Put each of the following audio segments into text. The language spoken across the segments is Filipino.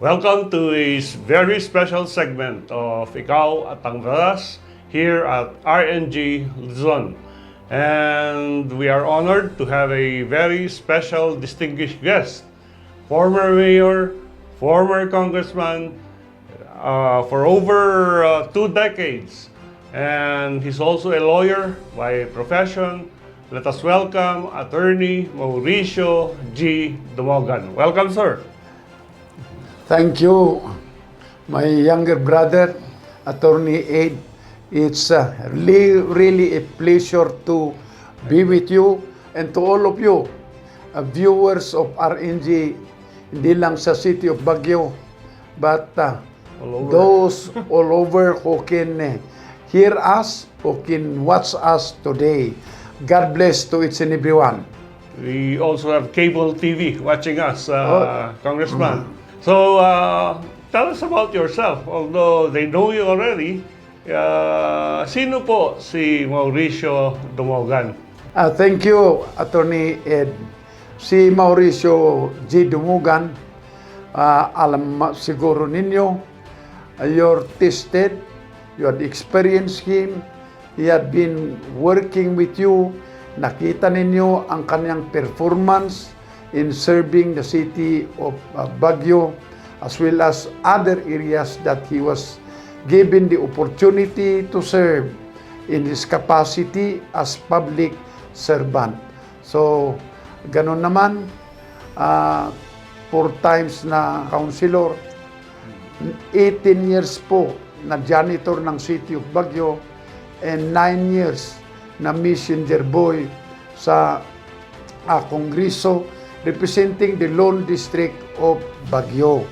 Welcome to a very special segment of Ikaw at ang Batas here at RNG Luzon. And we are honored to have a very special distinguished guest, former mayor, former congressman for over 2 decades. And he's also a lawyer by profession. Let us welcome Attorney Mauricio G. Dumogan. Welcome, sir. Thank you, my younger brother, Attorney Ed. It's really a pleasure to be with you and to all of you, viewers of RNG, hindi lang sa City of Baguio, but those all over who can hear us, who can watch us today. God bless to each and everyone. We also have cable TV watching us, Congressman. So, tell us about yourself. Although they know you already, sino po si Mauricio Dumogan? Thank you, Attorney Ed. Si Mauricio G. Dumogan, alam siguro ninyo, you're tested, you had experienced him, he had been working with you, nakita ninyo ang kanyang performance in serving the city of Baguio, as well as other areas that he was given the opportunity to serve in his capacity as public servant. So, ganun naman, 4 times na councilor, 18 years po na janitor ng City of Baguio, and 9 years na messenger boy sa Kongreso, representing the Lone District of Baguio.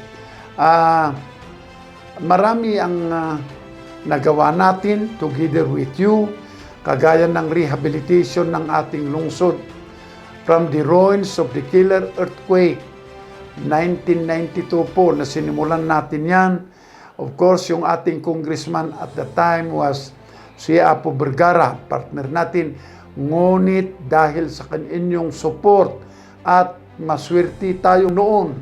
Marami ang nagawa natin together with you, kagaya ng rehabilitation ng ating lungsod from the ruins of the killer earthquake 1992 po na sinimulan natin yan. Of course, yung ating congressman at the time was si Apo Vergara, partner natin. Ngunit dahil sa kanyang support at maswerte tayo noon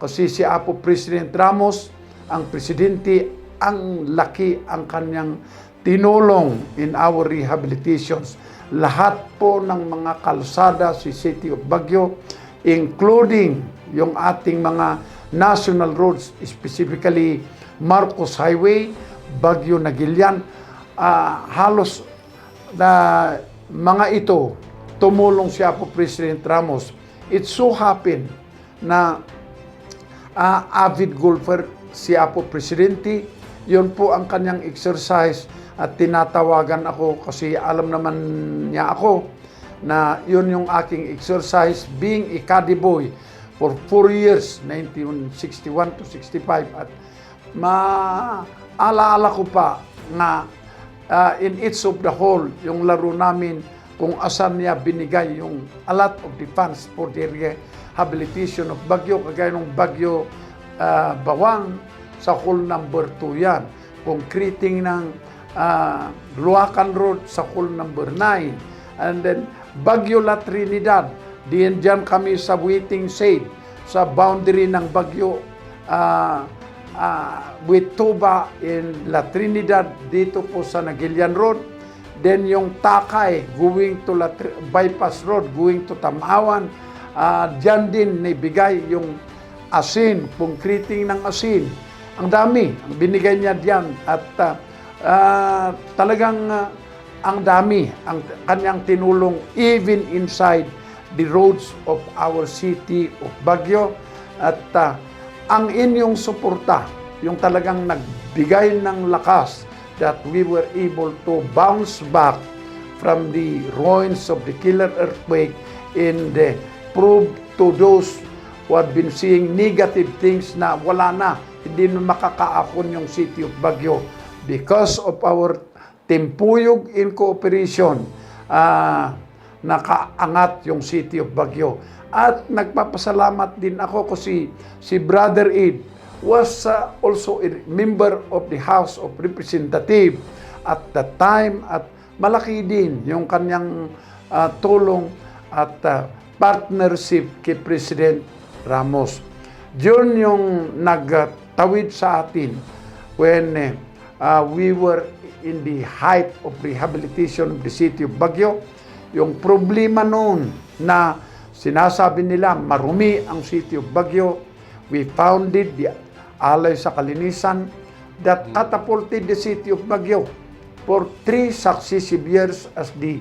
kasi si Apo President Ramos, ang presidente, ang laki ang kanyang tinulong in our rehabilitations. Lahat po ng mga kalsada sa City of Baguio, including yung ating mga national roads, specifically Marcos Highway, Baguio Nagilian, halos na mga ito tumulong si Apo President Ramos. It so happened na avid golfer si Apo Presidente. Yun po ang kanyang exercise at tinatawagan ako kasi alam naman niya ako na yun yung aking exercise being a caddy boy for 4 years, 1961 to 65. At maalaala ko pa na in each of the hole, yung laro namin, kung asan niya binigay yung a lot of the funds for the rehabilitation of Baguio, kagaya ng Baguio Bawang, sa hole number 2 yan. Concreting ng Luacan Road sa hole number 9. And then Baguio La Trinidad, diyan kami sa waiting shade, sa boundary ng Baguio with Tuba in La Trinidad, dito po sa Nagilian Road. Then yung Takay, going to Bypass Road, going to Tamawan, dyan din naibigay yung asin, concreting ng asin. Ang dami, ang binigay niya diyan. At talagang ang dami, ang kanyang tinulong even inside the roads of our city of Baguio. At ang inyong suporta, yung talagang nagbigay ng lakas that we were able to bounce back from the ruins of the killer earthquake and prove to those who had been seeing negative things na wala na, hindi na makakaapon yung City of Baguio. Because of our timpuyog in cooperation, nakaangat yung City of Baguio. At nagpapasalamat din ako kasi si Brother Ed was also a member of the House of Representatives at that time, at malaki din yung kanyang tulong at partnership kay President Ramos. Yun yung nagtawid sa atin when we were in the height of rehabilitation of the city of Baguio. Yung problema noon na sinasabi nila marumi ang city of Baguio, we founded the Alay sa Kalinisan that catapulted the city of Baguio for 3 successive years as the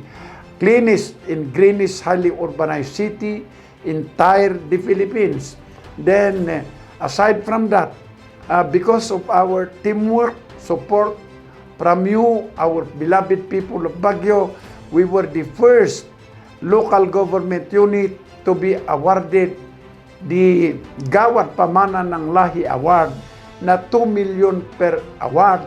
cleanest and greenest highly urbanized city entire the Philippines. Then, aside from that, because of our teamwork, support from you, our beloved people of Baguio, we were the first local government unit to be awarded the Gawad Pamana ng Lahi Award na 2 million per award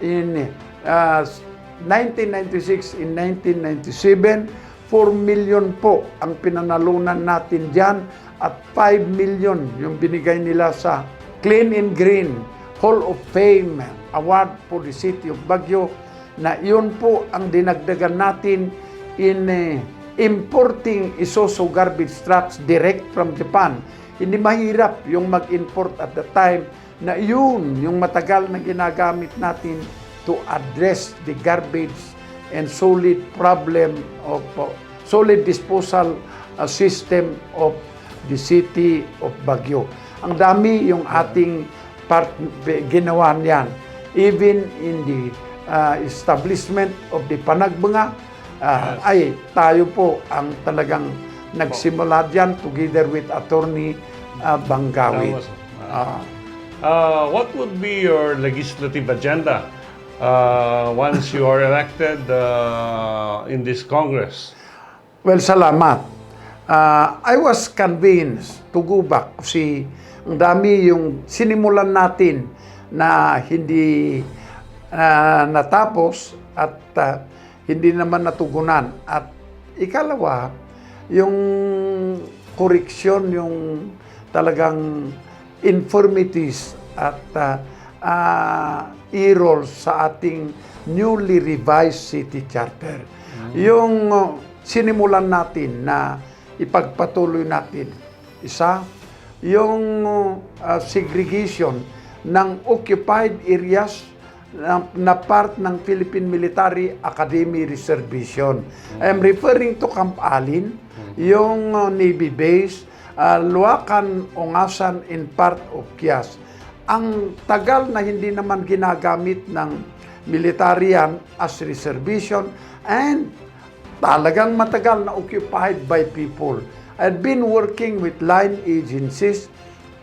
in 1996 in 1997. 4 million po ang pinanalunan natin dyan at 5 million yung binigay nila sa Clean and Green Hall of Fame Award for the City of Baguio na yun po ang dinagdagan natin in importing Isuzu garbage trucks direct from Japan. Hindi mahirap yung mag-import at the time na yun yung matagal na ginagamit natin to address the garbage and solid problem of solid disposal system of the city of Baguio. Ang dami yung ating ginawa niyan. Even in the establishment of the Panagbanga, ay tayo po ang talagang nagsimula diyan together with Attorney Bangawit. What would be your legislative agenda once you are elected in this Congress? Well, salamat. I was convinced to go back kasi ang dami yung sinimulan natin na hindi natapos at hindi naman natugunan. At ikalawa, yung koreksyon, yung talagang infirmities at errors sa ating newly revised city charter. Yung sinimulan natin na ipagpatuloy natin. Isa, yung segregation ng occupied areas na part ng Philippine Military Academy Reservation. I am referring to Camp Alin, yung Navy base, Luacan, Ongasan, and part of Kias. Ang tagal na hindi naman ginagamit ng military yan as reservation and talagang matagal na occupied by people. I've been working with line agencies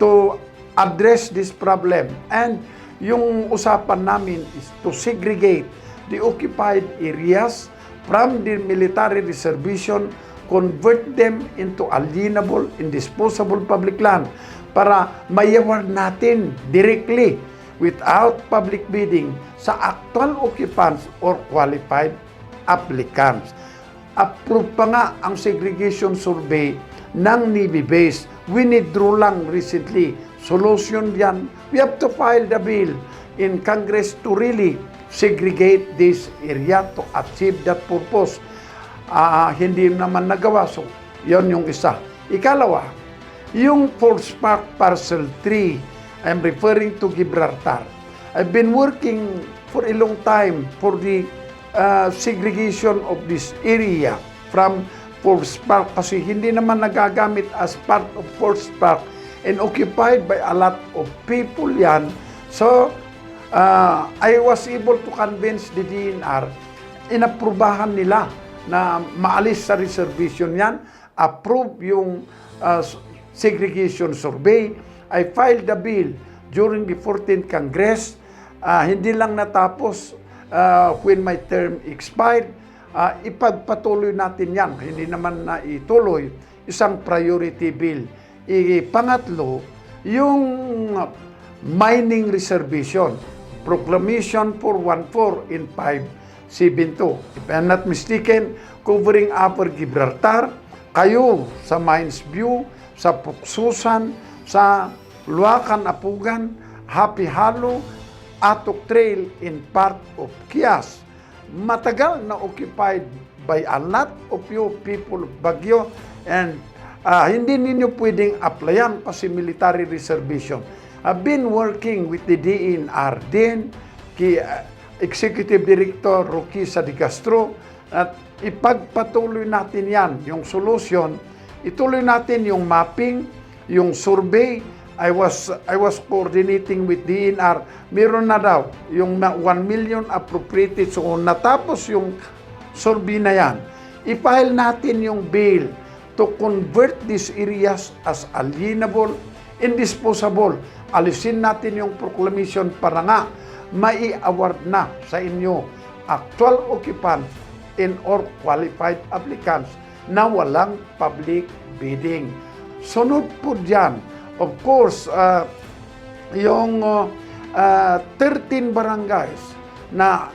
to address this problem. And yung usapan namin is to segregate the occupied areas from the military reservation, convert them into alienable and disposable public land para may-award natin directly without public bidding sa actual occupants or qualified applicants. Approve pa nga ang segregation survey ng Navy base. Withdraw lang recently. Solution yan. We have to file the bill in Congress to really segregate this area to achieve that purpose. Hindi naman nagawa. So, yon yung isa. Ikalawa, yung Force Park Parcel 3, I'm referring to Gibraltar. I've been working for a long time for the segregation of this area from Force Park kasi hindi naman nagagamit as part of Force Park and occupied by a lot of people yan. So, I was able to convince the DNR, inaprubahan nila na maalis sa reservation yan, approve yung segregation survey. I filed the bill during the 14th Congress. Hindi lang natapos when my term expired. Ipagpatuloy natin yan. Hindi naman na ituloy. Isang priority bill. Pangatlo, yung mining reservation. Proclamation 414 in 572. If I'm not mistaken, covering Upper Gibraltar, kayo sa Mines View, sa Puksusan, sa Luacan, Apugan, Happy Hollow, Atok Trail, in part of Kias. Matagal na occupied by a lot of you people of Baguio and hindi ninyo pwedeng applyan kasi military reservation. I've been working with the DNR din, Executive Director Rocky De Castro, at ipagpatuloy natin yan, yung solution, ituloy natin yung mapping, yung survey. I was coordinating with DNR. Meron na daw yung 1 million appropriated. So natapos yung survey na yan, i-file natin yung bill to convert these areas as alienable, indisposable. Alisin natin yung proclamation para nga mai-award na sa inyo actual occupant and or qualified applicants na walang public bidding. Sunod po dyan, of course, yung 13 barangays na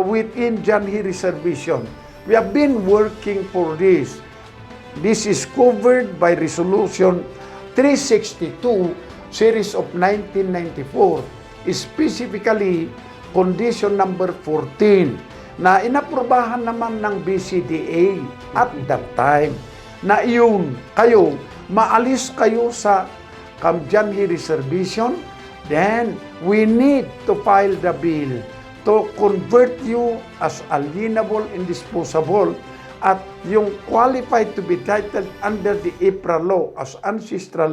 within Janhi Reservation. We have been working for this. This is covered by Resolution 362, Series of 1994, specifically Condition number 14, na inaprubahan naman ng BCDA at that time, na iyon kayo, maalis kayo sa Janhi Reservation, then we need to file the bill to convert you as alienable, indisposable, at yung qualified to be titled under the IPRA law as ancestral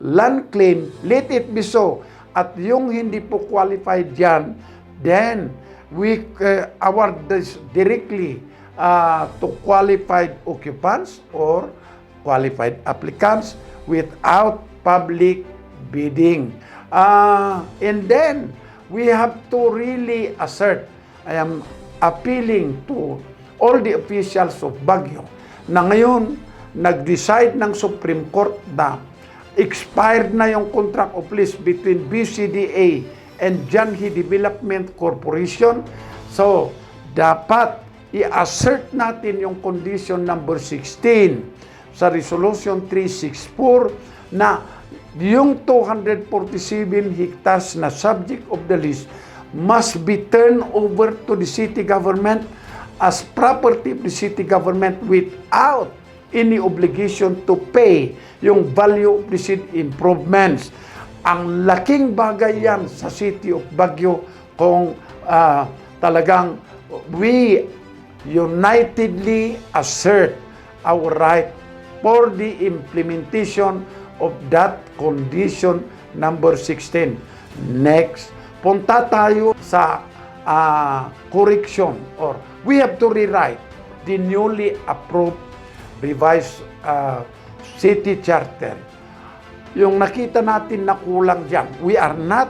land claim, let it be so. At yung hindi po qualified yan, then we award this directly to qualified occupants or qualified applicants without public bidding. And then, we have to really assert, I am appealing to all the officials of Baguio na ngayon nag-decide ng Supreme Court na expired na yung contract of lease between BCDA and Janhi Development Corporation. So, dapat i-assert natin yung condition number 16 sa Resolution 364 na yung 247 hectares na subject of the lease must be turned over to the city government as property of the city government without any obligation to pay yung value of the city improvements. Ang laking bagay yan sa City of Baguio kung talagang we unitedly assert our right for the implementation of that condition number 16. Next, punta tayo sa correction, or we have to rewrite the newly approved revised city charter. Yung nakita natin na kulang dyan, we are not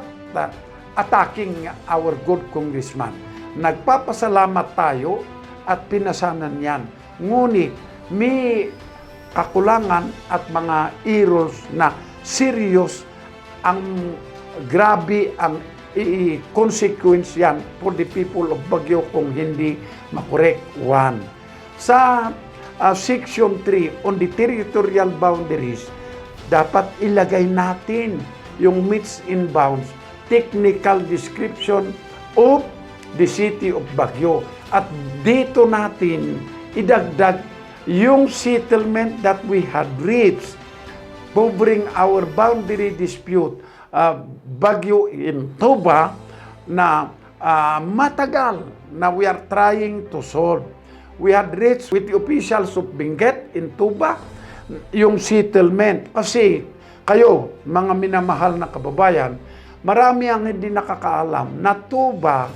attacking our good congressman. Nagpapasalamat tayo at pinasanan yan. Ngunit may kakulangan at mga errors na serious, ang grabe ang consequence yan for the people of Baguio kung hindi makorek. One, sa Section 3 on the territorial boundaries, dapat ilagay natin yung meets and bounds technical description of the City of Baguio. At dito natin idagdag yung settlement that we had reached covering our boundary dispute, Baguio in Toba, na matagal na we are trying to solve. We had reached with the officials of Benguet in Toba yung settlement. Kasi kayo, mga minamahal na kababayan, marami ang hindi nakakaalam na Toba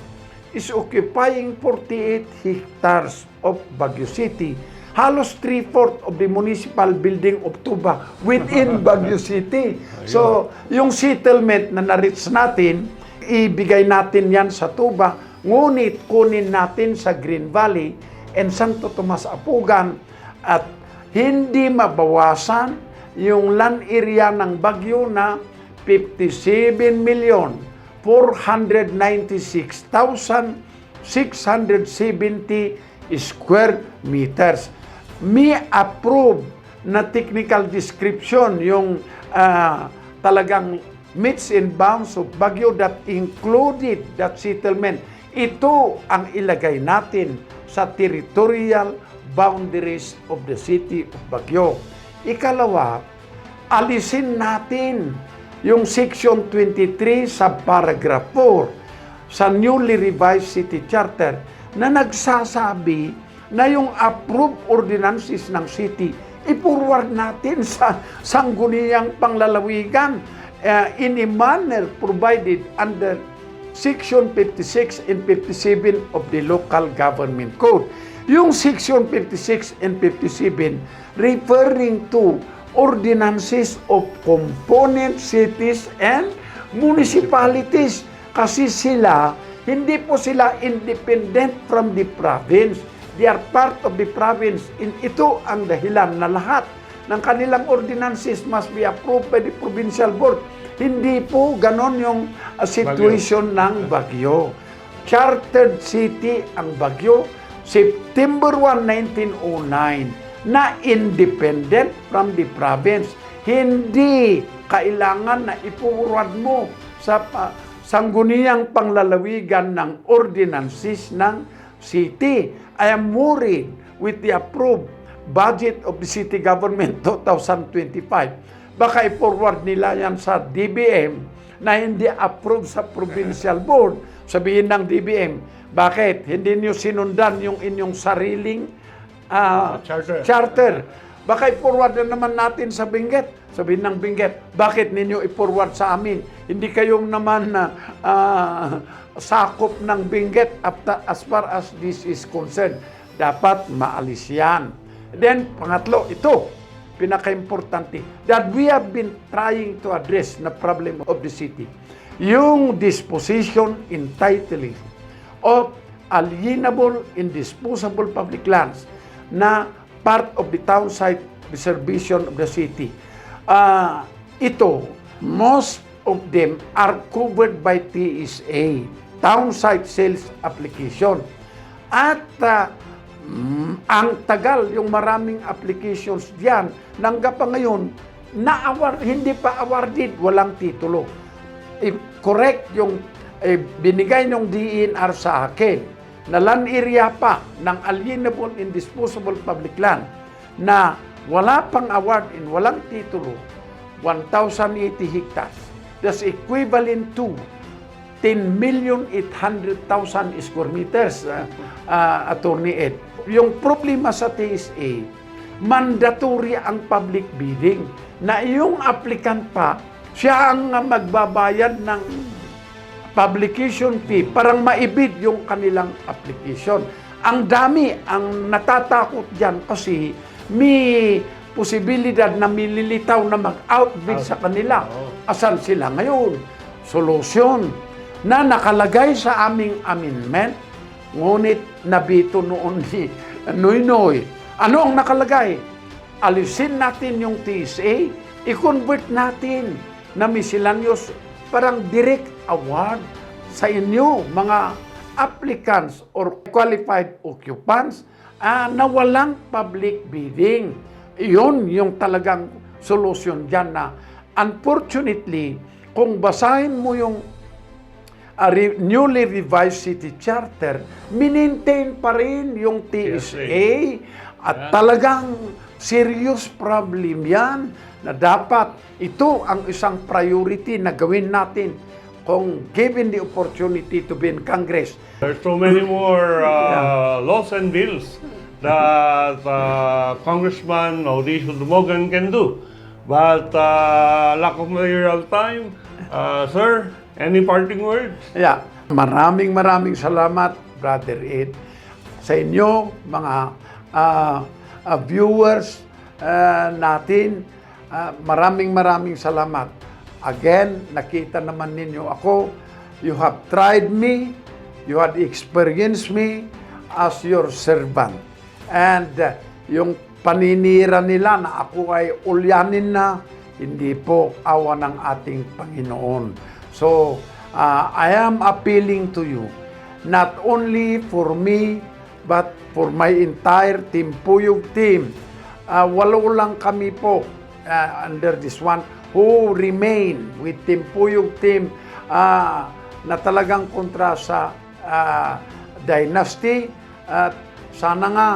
is occupying 48 hectares of Baguio City. Halos 3/4 of the municipal building of Toba within Baguio City. So, yung settlement na na-reach natin, ibigay natin yan sa Toba, ngunit kunin natin sa Green Valley and Santo Tomas Apugan at hindi mabawasan yung land area ng Baguio na 57,496,670 square meters. May approve na technical description yung talagang meets and bounds of Baguio that included that settlement. Ito ang ilagay natin sa territorial boundaries of the City of Baguio. Ikalawa, alisin natin yung Section 23 sa paragraph 4 sa newly revised City Charter na nagsasabi na yung approved ordinances ng city i-forward natin sa sangguniang panglalawigan in a manner provided under Section 56 and 57 of the Local Government Code. Yung Section 56 and 57 referring to ordinances of component cities and municipalities. Kasi hindi po sila independent from the province. They are part of the province. Ito ang dahilan na lahat ng kanilang ordinances must be approved by the provincial board. Hindi po ganon yung situation ng Baguio. Chartered city ang Baguio, September 1, 1909, na independent from the province. Hindi kailangan na ipurwad mo sa sangguniang panglalawigan ng ordinances ng city. I am worried with the approved budget of the city government 2025. Baka i-forward nila yan sa DBM na hindi approved sa provincial board. Sabihin ng DBM, bakit? Hindi niyo sinundan yung inyong sariling charter. Baka i-forward na naman natin sa Benguet. Sabihin ng Benguet, bakit ninyo i-forward sa amin? Hindi kayong naman sakop ng Benguet as far as this is concerned. Dapat maalis yan. Then, pangatlo, ito, pinaka-importante, that we have been trying to address na problem of the city. Yung disposition, entitling of alienable and disposable public lands na part of the town site reservation of the city. Ito, most of them are covered by TSA, Town Site Sales Application. At ang tagal, yung maraming applications diyan, nanggap pa ngayon, hindi pa awarded, walang titulo. Correct yung binigay ng DENR sa akin, na land area pa ng alienable and disposable public land na wala pang award and walang titulo, 1,080 hectares. That's equivalent to 10,800,000 square meters, Attorney Ed. Yung problema sa TSA, mandatory ang public bidding na yung applicant pa, siya ang magbabayad ng publication fee parang maibid yung kanilang application. Ang dami, ang natatakot dyan kasi may posibilidad na mililitaw na mag-outbid sa kanila. Asan sila ngayon? Solusyon na nakalagay sa aming amendment, ngunit nabito noon ni Noynoy. Ano ang nakalagay? Alisin natin yung TSA, i-convert natin na miscellaneous, parang direct award sa inyo, mga applicants or qualified occupants na walang public bidding. Iyon yung talagang solusyon dyan na unfortunately, kung basahin mo yung newly revised city charter, minintain pa rin yung TSA at talagang serious problem yan na dapat ito ang isang priority na gawin natin kung given the opportunity to be in Congress. There's so many more laws and bills that Congressman Mauricio Dumogan can do. But lack of material time, sir, any parting words? Yeah. Maraming salamat, Brother Ed, sa inyo, mga viewers natin. Maraming salamat. Again, nakita naman ninyo ako. You have tried me. You have experienced me as your servant. And yung paninira nila na ako ay ulyanin na, hindi po awa ng ating Panginoon. So, I am appealing to you, not only for me, but for my entire team, Puyog team. Walo lang kami po under this one who remain with Team Puyog team na talagang kontra sa dynasty. At sana nga,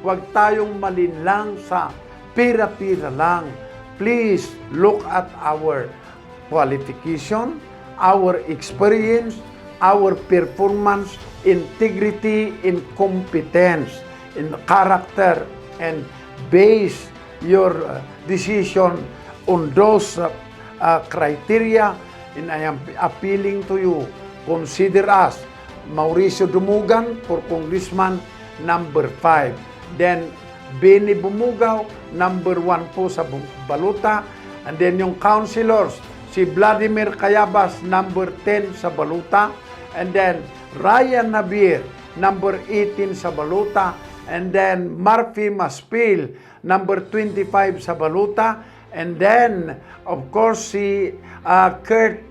huwag tayong malinlang sa pira-pira lang. Please look at our qualification, our experience, our performance, integrity, in competence, in character, and base your decision on those criteria. And I am appealing to you, consider us. Mauricio Dumugan for Congressman number 5. Then Benny Bumugaw, number 1 po sa Baluta. And then yung councilors, si Vladimir Cayabas, number 10 sa Baluta. And then Ryan Nabier, number 18 sa Baluta. And then Murphy Maspil, number 25 sa Baluta. And then, of course, si Kurt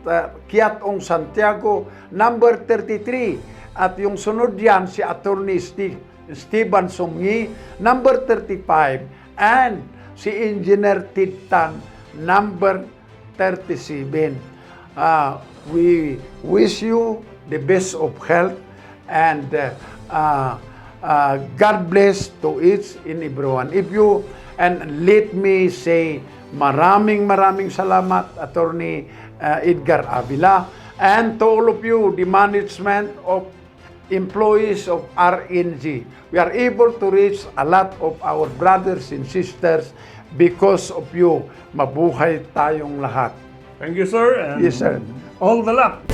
Kiatong Santiago, number 33. At yung sunod yan, si Attorney Steven Sumngi, number 35. And si Engineer Titan, number 37. We wish you the best of health and God bless to each and everyone. And let me say, maraming salamat, Attorney Edgar Avila, and to all of you, the management of employees of RNG. We are able to reach a lot of our brothers and sisters because of you. Mabuhay tayong lahat. Thank you, sir. And Yes, sir. all the luck.